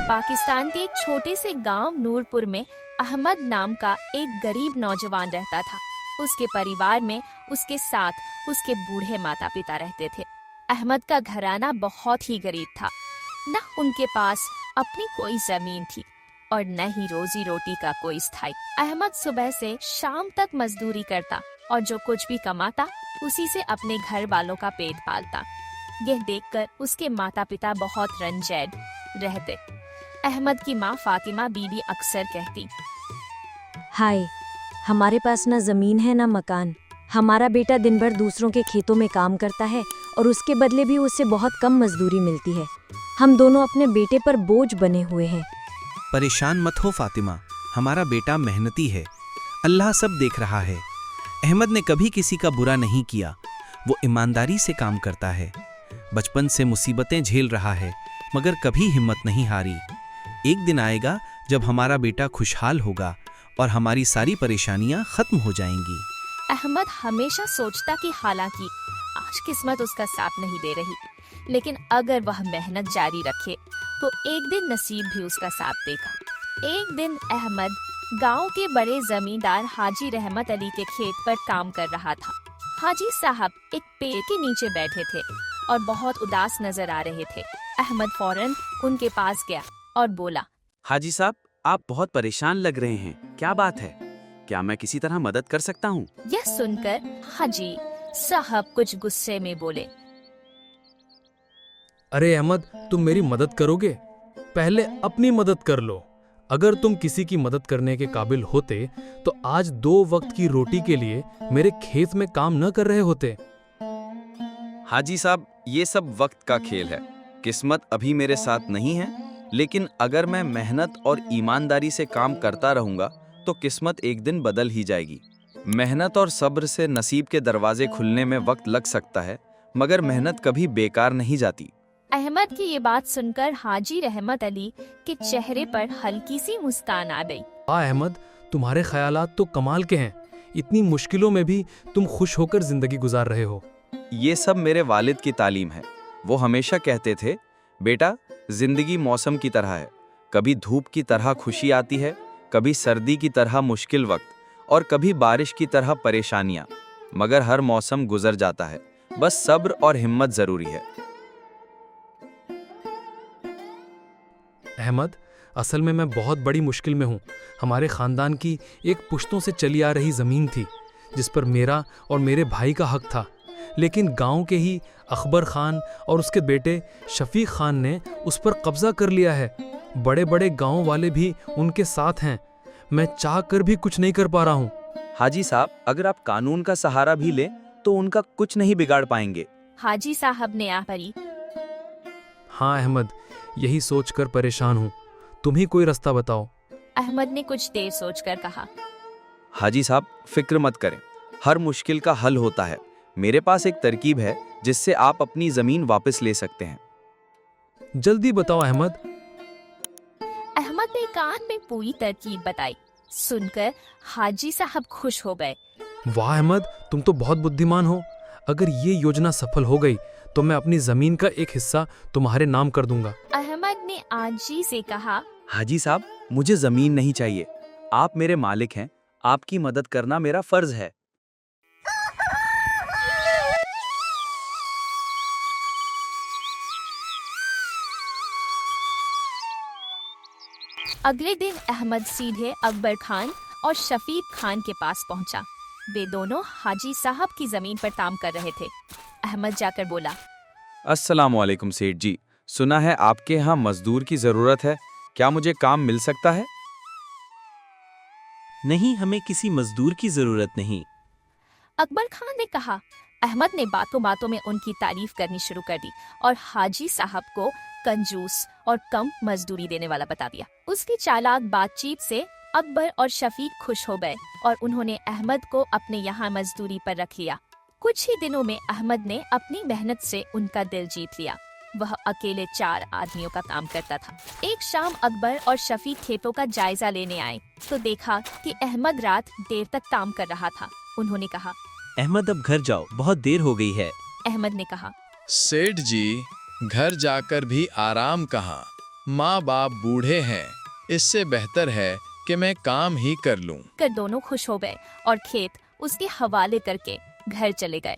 पाकिस्तान के एक छोटे से गांव नूरपुर में अहमद नाम का एक गरीब नौजवान रहता था। उसके परिवार में उसके साथ उसके बूढ़े माता पिता रहते थे। अहमद का घराना बहुत ही गरीब था। न उनके पास अपनी कोई जमीन थी और न ही रोजी रोटी का कोई स्थायी। अहमद सुबह से शाम तक मजदूरी करता और जो कुछ भी कमाता उसी से अपने घर वालों का पेट पालता। यह देखकर उसके माता पिता बहुत रंजैद रहते। अहमद की माँ फातिमा बीबी अक्सर कहती, हाय, हमारे पास ना जमीन है ना मकान। हमारा बेटा दिन भर दूसरों के खेतों में काम करता है और उसके बदले भी उसे बहुत कम मजदूरी मिलती है। हम दोनों अपने बेटे पर बोझ बने हुए हैं। परेशान मत हो फातिमा, हमारा बेटा मेहनती है, अल्लाह सब देख रहा है। अहमद ने कभी किसी का बुरा नहीं किया, वो ईमानदारी से काम करता है। बचपन से मुसीबतें झेल रहा है मगर कभी हिम्मत नहीं हारी। एक दिन आएगा जब हमारा बेटा खुशहाल होगा और हमारी सारी परेशानियां खत्म हो जाएंगी। अहमद हमेशा सोचता कि हालांकि आज किस्मत उसका साथ नहीं दे रही, लेकिन अगर वह मेहनत जारी रखे तो एक दिन नसीब भी उसका साथ देगा। एक दिन अहमद गांव के बड़े जमींदार हाजी रहमत अली के खेत पर काम कर रहा था। हाजी साहब एक पेड़ के नीचे बैठे थे और बहुत उदास नजर आ रहे थे। अहमद फौरन उनके पास गया और बोला, हाजी साहब, आप बहुत परेशान लग रहे हैं, क्या बात है? क्या मैं किसी तरह मदद कर सकता हूँ? यह सुनकर हाजी साहब कुछ गुस्से में बोले, अरे अहमद, तुम मेरी मदद करोगे? पहले अपनी मदद कर लो। अगर तुम किसी की मदद करने के काबिल होते तो आज 2 वक्त की रोटी के लिए मेरे खेत में काम न कर रहे होते। हाजी साहब, ये सब वक्त का खेल है। किस्मत अभी मेरे साथ नहीं है, लेकिन अगर मैं मेहनत और ईमानदारी से काम करता रहूंगा तो किस्मत एक दिन बदल ही जाएगी। मेहनत और सब्र से नसीब के दरवाजे खुलने में वक्त लग सकता है, मगर मेहनत कभी बेकार नहीं जाती। अहमद की ये बात सुनकर हाजी रहमत अली के चेहरे पर हल्की सी मुस्कान आ गई। वाह अहमद, तुम्हारे ख्यालात तो कमाल के हैं। इतनी मुश्किलों में भी तुम खुश होकर जिंदगी गुजार रहे हो। ये सब मेरे वालिद की तालीम है। वो हमेशा कहते थे, बेटा, जिंदगी मौसम की तरह है। कभी धूप की तरह खुशी आती है, कभी सर्दी की तरह मुश्किल वक्त और कभी बारिश की तरह परेशानियां, मगर हर मौसम गुजर जाता है। बस सब्र और हिम्मत जरूरी है। अहमद, असल में मैं बहुत बड़ी मुश्किल में हूँ। हमारे खानदान की एक पुश्तों से चली आ रही जमीन थी जिस पर मेरा और मेरे भाई का हक था, लेकिन गांव के ही अकबर खान और उसके बेटे शफीक खान ने उस पर कब्जा कर लिया है। बड़े बड़े गांव वाले भी उनके साथ हैं। मैं चाह कर भी कुछ नहीं कर पा रहा हूँ। हाजी साहब, अगर आप कानून का सहारा भी लें तो उनका कुछ नहीं बिगाड़ पाएंगे। हाजी साहब ने आह भरी, हाँ अहमद, यही सोचकर परेशान हूँ। तुम ही कोई रास्ता बताओ। अहमद ने कुछ देर सोचकर कहा, हाजी साहब, फिक्र मत करें, हर मुश्किल का हल होता है। मेरे पास एक तरकीब है जिससे आप अपनी जमीन वापस ले सकते हैं। जल्दी बताओ अहमद। अहमद ने कान में पूरी तरकीब बताई। सुनकर हाजी साहब खुश हो गए। वाह अहमद, तुम तो बहुत बुद्धिमान हो। अगर ये योजना सफल हो गई तो मैं अपनी जमीन का एक हिस्सा तुम्हारे नाम कर दूंगा। अहमद ने आजी से कहा, हाजी साहब, मुझे जमीन नहीं चाहिए, आप मेरे मालिक हैं, आपकी मदद करना मेरा फर्ज है। अगले दिन अहमद सीधे अकबर खान और शफीक खान के पास पहुंचा। वे दोनों हाजी साहब की जमीन पर काम कर रहे थे। अहमद जाकर बोला, अस्सलामुअलैकुम सेठ जी, सुना है आपके यहाँ मजदूर की जरूरत है, क्या मुझे काम मिल सकता है? नहीं, हमें किसी मजदूर की जरूरत नहीं। अकबर खान ने कहा। अहमद ने बातों बातों में उनकी तारीफ करनी शुरू कर दी और हाजी साहब को कंजूस और कम मजदूरी देने वाला बता दिया। उसकी चालाक बातचीत से अकबर और शफीक खुश हो गए और उन्होंने अहमद को अपने यहाँ मजदूरी पर रख लिया। कुछ ही दिनों में अहमद ने अपनी मेहनत से उनका दिल जीत लिया। वह अकेले 4 आदमियों का काम करता था। एक शाम अकबर और शफीक खेतों का जायजा लेने आए तो देखा कि अहमद रात देर तक काम कर रहा था। उन्होंने कहा, अहमद, अब घर जाओ, बहुत देर हो गई है। अहमद ने कहा, सेठ जी, घर जाकर भी आराम कहाँ, माँ बाप बूढ़े हैं, इससे बेहतर है कि मैं काम ही कर लूं। कर दोनों खुश हो गए और खेत उसके हवाले करके घर चले गए।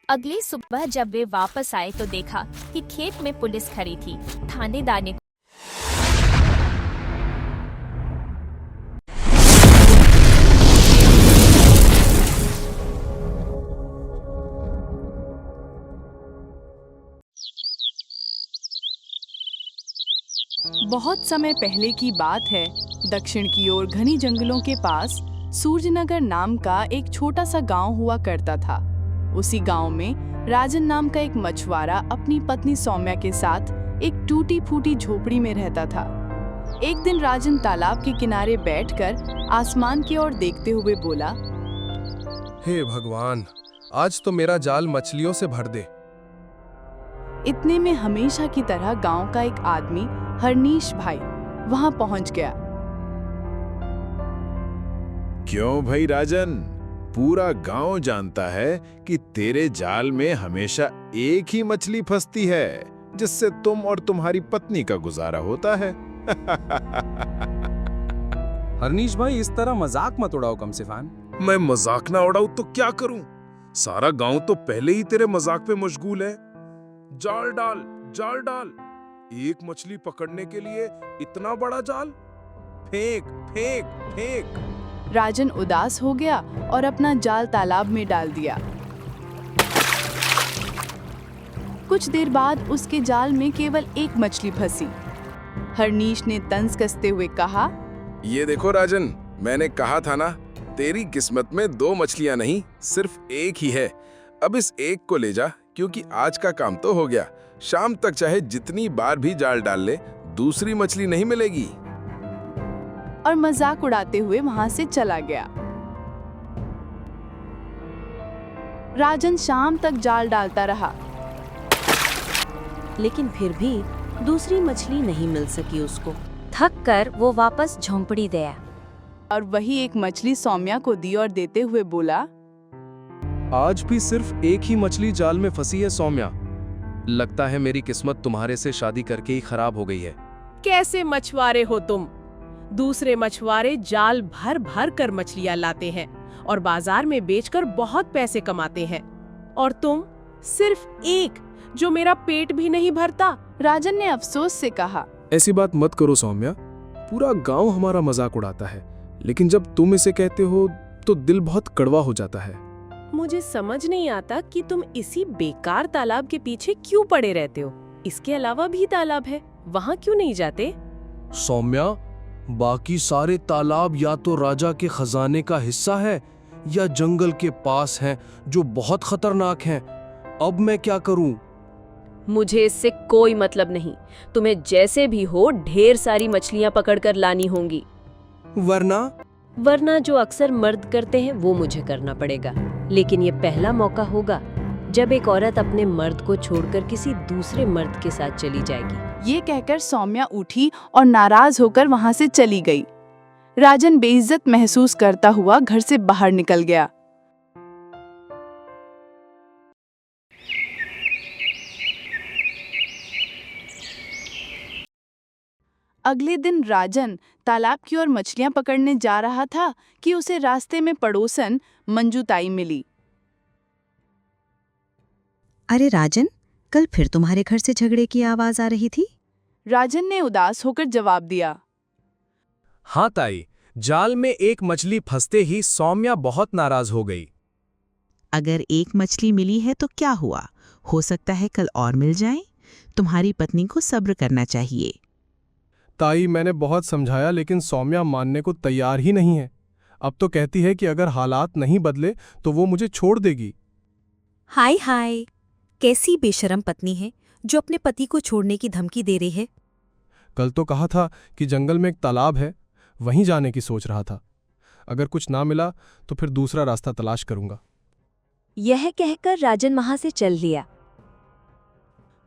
अगली सुबह जब वे वापस आए तो देखा कि खेत में पुलिस खड़ी थी। थानेदार ने बहुत समय पहले की बात है। दक्षिण की ओर घनी जंगलों के पास सूरजनगर नाम का एक छोटा सा गांव हुआ करता था। उसी गांव में राजन नाम का एक मछुआरा अपनी पत्नी सौम्या के साथ एक टूटी फूटी झोपड़ी में रहता था। एक दिन राजन तालाब के किनारे बैठकर आसमान की ओर देखते हुए बोला, हे भगवान, आज तो मेरा जाल मछलियों से भर दे। इतने में हमेशा की तरह गांव का एक आदमी हरनीश भाई वहां पहुंच गया। क्यों भाई राजन, पूरा गांव जानता है कि तेरे जाल में हमेशा एक ही मछली फंसती है जिससे तुम और तुम्हारी पत्नी का गुजारा होता है। हरनीश भाई, इस तरह मजाक मत उड़ाओ कम से फान। मैं मजाक ना उड़ाऊं तो क्या करूं? सारा गांव तो पहले ही तेरे मजाक पे मशगूल है। जाल डाल, जाल डाल। एक मछली पकड़ने के लिए इतना बड़ा जाल? फेंक फेंक फेंक। राजन उदास हो गया और अपना जाल तालाब में डाल दिया। कुछ देर बाद उसके जाल में केवल एक मछली फंसी। हरनीश ने तंज कसते हुए कहा, ये देखो राजन, मैंने कहा था ना, तेरी किस्मत में 2 मछलियां नहीं, सिर्फ एक ही है। अब इस एक को ले जा, क्योंकि आज का काम तो हो गया। शाम तक चाहे जितनी बार भी जाल डाल ले, दूसरी मछली नहीं मिलेगी। और मजाक उड़ाते हुए वहां से चला गया। राजन शाम तक जाल डालता रहा, लेकिन फिर भी दूसरी मछली नहीं मिल सकी उसको। थक कर वो वापस झोंपड़ी गया और वही एक मछली सौम्या को दी और देते हुए बोला, आज भी सिर्फ एक ही मछली जाल में फंसी है सौम्या। लगता है मेरी किस्मत तुम्हारे से शादी करके ही खराब हो गई है। कैसे मछुआरे हो तुम? दूसरे मछुआरे जाल भर भर कर मछलियां लाते हैं और बाजार में बेचकर बहुत पैसे कमाते हैं, और तुम सिर्फ एक, जो मेरा पेट भी नहीं भरता। राजन ने अफसोस से कहा, ऐसी बात मत करो सौम्या, पूरा गांव हमारा मजाक उड़ाता है, लेकिन जब तुम इसे कहते हो तो दिल बहुत कड़वा हो जाता है। मुझे समझ नहीं आता कि तुम इसी बेकार तालाब के पीछे क्यों पड़े रहते हो। इसके अलावा भी तालाब है, वहाँ क्यों नहीं जाते? सौम्या, बाकी सारे तालाब या तो राजा के खजाने का हिस्सा है या जंगल के पास हैं, जो बहुत खतरनाक हैं। अब मैं क्या करूं? मुझे इससे कोई मतलब नहीं। तुम्हें जैसे भी हो ढेर सारी मछलियां पकड़कर लानी होंगी। वरना जो अक्सर मर्द करते हैं वो मुझे करना पड़ेगा। लेकिन ये पहला मौका होगा जब एक औरत अपने मर्द को छोड़कर किसी दूसरे मर्द के साथ चली जाएगी। ये कहकर सौम्या उठी और नाराज होकर वहां से चली गई। राजन बेइज्जत महसूस करता हुआ घर से बाहर निकल गया। अगले दिन राजन तालाब की ओर मछलियां पकड़ने जा रहा था कि उसे रास्ते में पड़ोसन मंजू ताई मिली। अरे राजन, कल फिर तुम्हारे घर से झगड़े की आवाज आ रही थी। राजन ने उदास होकर जवाब दिया, हाँ ताई, जाल में एक मछली फंसते ही सौम्या बहुत नाराज हो गई। अगर एक मछली मिली है तो क्या हुआ, हो सकता है कल और मिल जाए। तुम्हारी पत्नी को सब्र करना चाहिए। ताई, मैंने बहुत समझाया, लेकिन सौम्या मानने को तैयार ही नहीं है। अब तो कहती है कि अगर हालात नहीं बदले तो वो मुझे छोड़ देगी। हाय हाय, कैसी बेशरम पत्नी है जो अपने पति को छोड़ने की धमकी दे रही है। कल तो कहा था कि जंगल में एक तालाब है, वहीं जाने की सोच रहा था। अगर कुछ ना मिला तो फिर दूसरा रास्ता तलाश करूंगा। यह कहकर राजन वहां से चल दिया।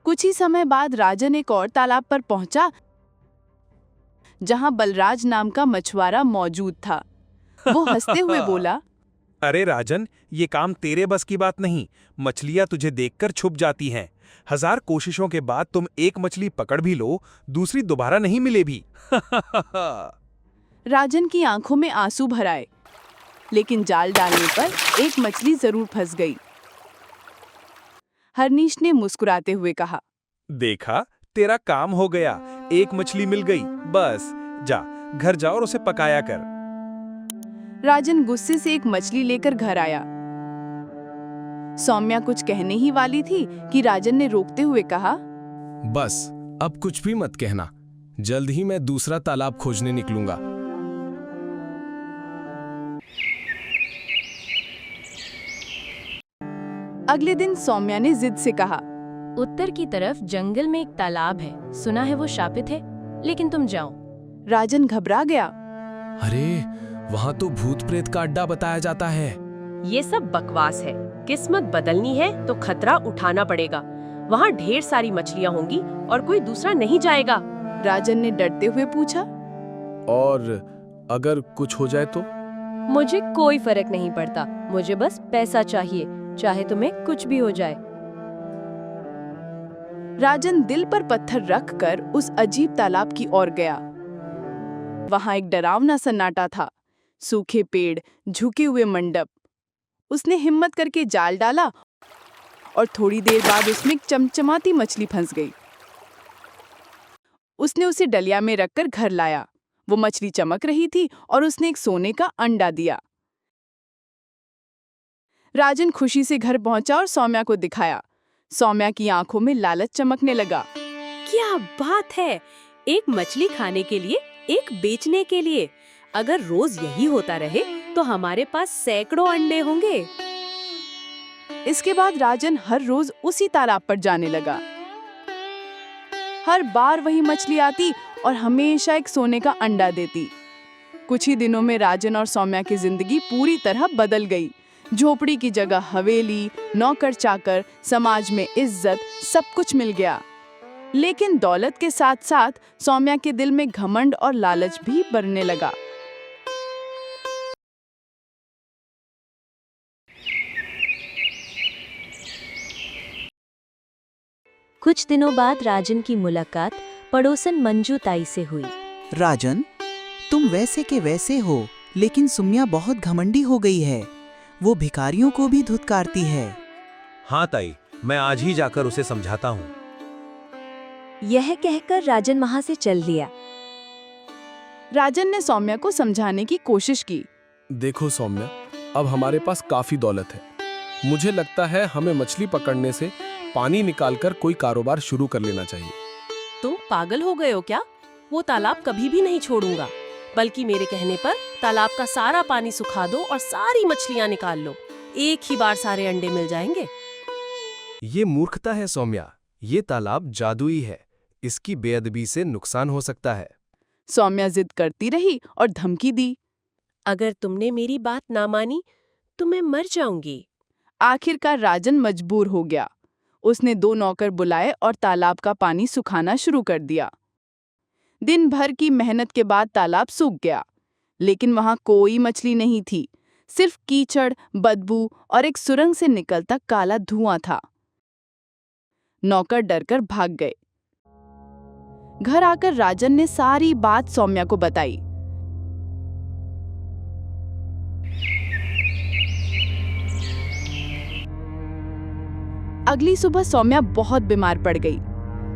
कुछ ही समय बाद राजन एक और तालाब पर पहुंचा जहां बलराज नाम का मछुआरा मौजूद था। वो हंसते हुए बोला, अरे राजन, ये काम तेरे बस की बात नहीं। मछलियां तुझे देखकर छुप जाती हैं। 1000 कोशिशों के बाद तुम एक मछली पकड़ भी लो, दूसरी दोबारा नहीं मिले भी। राजन की आंखों में आंसू भर आए, लेकिन जाल डालने पर एक मछली जरूर फंस गई। हरनीश ने मुस्कुराते हुए कहा, देखा, तेरा काम हो गया। एक मछली मिल गई। बस जा, घर जा और उसे पकाया कर। राजन गुस्से से एक मछली लेकर घर आया। सौम्या कुछ कहने ही वाली थी कि राजन ने रोकते हुए कहा, बस अब कुछ भी मत कहना। जल्द ही मैं दूसरा तालाब खोजने निकलूंगा। अगले दिन सौम्या ने जिद से कहा, उत्तर की तरफ जंगल में एक तालाब है, सुना है वो शापित है, लेकिन तुम जाओ। राजन घबरा गया। अरे वहाँ तो भूत प्रेत का अड्डा बताया जाता है। ये सब बकवास है। किस्मत बदलनी है तो खतरा उठाना पड़ेगा। वहाँ ढेर सारी मछलियाँ होंगी और कोई दूसरा नहीं जाएगा। राजन ने डरते हुए पूछा, और अगर कुछ हो जाए तो? मुझे कोई फर्क नहीं पड़ता, मुझे बस पैसा चाहिए, चाहे तुम्हें कुछ भी हो जाए। राजन दिल पर पत्थर रखकर उस अजीब तालाब की ओर गया। वहां एक डरावना सन्नाटा था, सूखे पेड़, झुके हुए मंडप। उसने हिम्मत करके जाल डाला और थोड़ी देर बाद उसमें एक चमचमाती मछली फंस गई। उसने उसे डलिया में रखकर घर लाया। वो मछली चमक रही थी और उसने एक सोने का अंडा दिया। राजन खुशी से घर पहुंचा और सौम्या को दिखाया। सौम्या की आंखों में लालच चमकने लगा। क्या बात है, एक मछली खाने के लिए, एक बेचने के लिए। अगर रोज यही होता रहे तो हमारे पास सैकड़ों अंडे होंगे। इसके बाद राजन हर रोज उसी तालाब पर जाने लगा। हर बार वही मछली आती और हमेशा एक सोने का अंडा देती। कुछ ही दिनों में राजन और सौम्या की जिंदगी पूरी तरह बदल गई। झोपड़ी की जगह हवेली, नौकर चाकर, समाज में इज्जत, सब कुछ मिल गया। लेकिन दौलत के साथ साथ सौम्या के दिल में घमंड और लालच भी बढ़ने लगा। कुछ दिनों बाद राजन की मुलाकात पड़ोसन मंजू ताई से हुई। राजन, तुम वैसे के वैसे हो, लेकिन सुम्या बहुत घमंडी हो गई है। वो भिखारियों को भी धुतकारती है। हाँ ताई, मैं आज ही जाकर उसे समझाता हूँ। यह कहकर राजन वहां से चल दिया। राजन ने सौम्या को समझाने की कोशिश की। देखो सौम्या, अब हमारे पास काफी दौलत है। मुझे लगता है हमें मछली पकड़ने से पानी निकालकर कोई कारोबार शुरू कर लेना चाहिए। तुम पागल हो गए हो क्या? वो तालाब कभी भी नहीं छोड़ूंगा। बल्कि मेरे कहने पर तालाब का सारा पानी सुखा दो और सारी मछलियां निकाल लो। एक ही बार सारे अंडे मिल जाएंगे। ये मूर्खता है सौम्या। ये तालाब जादुई है, इसकी बेअदबी से नुकसान हो सकता है। सौम्या जिद करती रही और धमकी दी। अगर तुमने मेरी बात ना मानी तो मैं मर जाऊंगी। आखिरकार राजन मजबूर हो गया। उसने 2 नौकर बुलाए और तालाब का पानी सुखाना शुरू कर दिया। दिन भर की मेहनत के बाद तालाब सूख गया, लेकिन वहां कोई मछली नहीं थी। सिर्फ कीचड़, बदबू और एक सुरंग से निकलता काला धुआं था। नौकर डरकर भाग गए। घर आकर राजन ने सारी बात सौम्या को बताई। अगली सुबह सौम्या बहुत बीमार पड़ गई।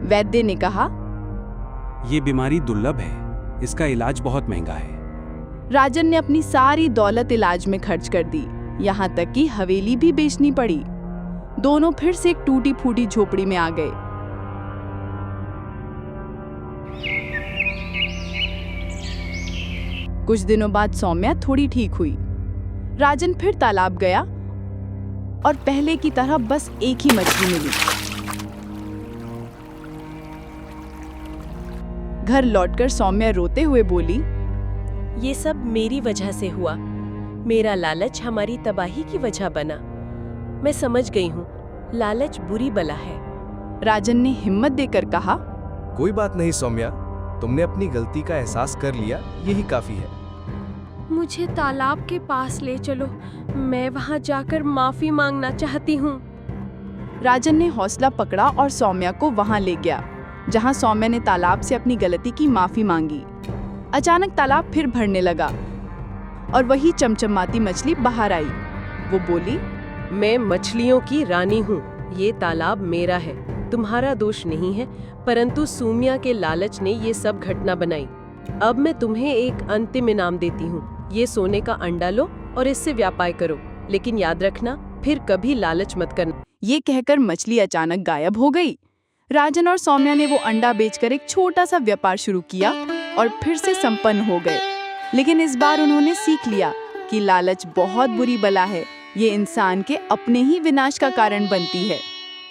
वैद्य ने कहा, ये बीमारी दुर्लभ है, इसका इलाज बहुत महंगा है। राजन ने अपनी सारी दौलत इलाज में खर्च कर दी, यहाँ तक कि हवेली भी बेचनी पड़ी। दोनों फिर से एक टूटी फूटी झोपड़ी में आ गए। कुछ दिनों बाद सौम्या थोड़ी ठीक हुई। राजन फिर तालाब गया और पहले की तरह बस एक ही मछली मिली। घर लौटकर सौम्या रोते हुए बोली, ये सब मेरी वजह से हुआ। मेरा लालच हमारी तबाही की वजह बना। मैं समझ गई हूँ, लालच बुरी बला है। राजन ने हिम्मत देकर कहा, कोई बात नहीं सौम्या, तुमने अपनी गलती का एहसास कर लिया, यही काफी है। मुझे तालाब के पास ले चलो, मैं वहाँ जाकर माफी मांगना चाहती हूँ। राजन ने हौसला पकड़ा और सौम्या को वहां ले गया, जहां सौम्या ने तालाब से अपनी गलती की माफी मांगी। अचानक तालाब फिर भरने लगा और वही चमचमाती मछली बाहर आई। वो बोली, मैं मछलियों की रानी हूँ, ये तालाब मेरा है, तुम्हारा दोष नहीं है, परंतु सूम्या के लालच ने ये सब घटना बनाई। अब मैं तुम्हें एक अंतिम इनाम देती हूँ, ये सोने का अंडा लो और इससे व्यापार करो, लेकिन याद रखना फिर कभी लालच मत करना। ये कहकर मछली अचानक गायब हो गई। राजन और सौम्या ने वो अंडा बेचकर एक छोटा सा व्यापार शुरू किया और फिर से संपन्न हो गए। लेकिन इस बार उन्होंने सीख लिया कि लालच बहुत बुरी बला है, ये इंसान के अपने ही विनाश का कारण बनती है।